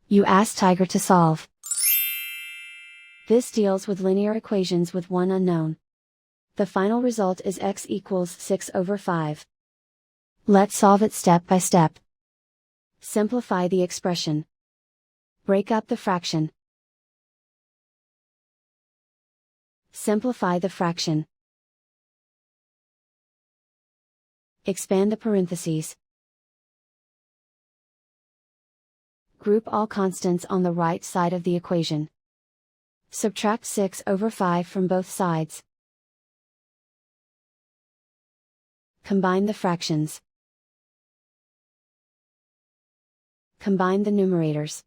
You ask Tiger to solve. This deals with linear equations with one unknown. The final result is x equals 6 over 5. Let's solve it step by step. Simplify the expression. Break up the fraction. Simplify the fraction. Expand the parentheses. Group all constants on the right side of the equation. Subtract 6 over 5 from both sides. Combine the fractions. Combine the numerators.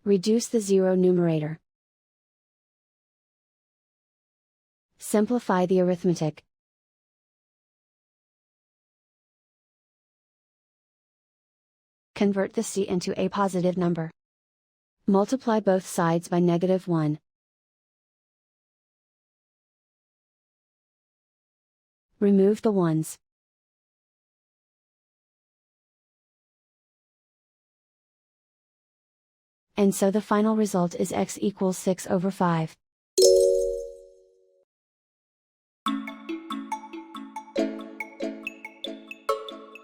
Reduce the zero numerator. Simplify the arithmetic. Convert the c into a positive number. Multiply both sides by -1. Remove the ones. And so the final result is x equals 6 over 5.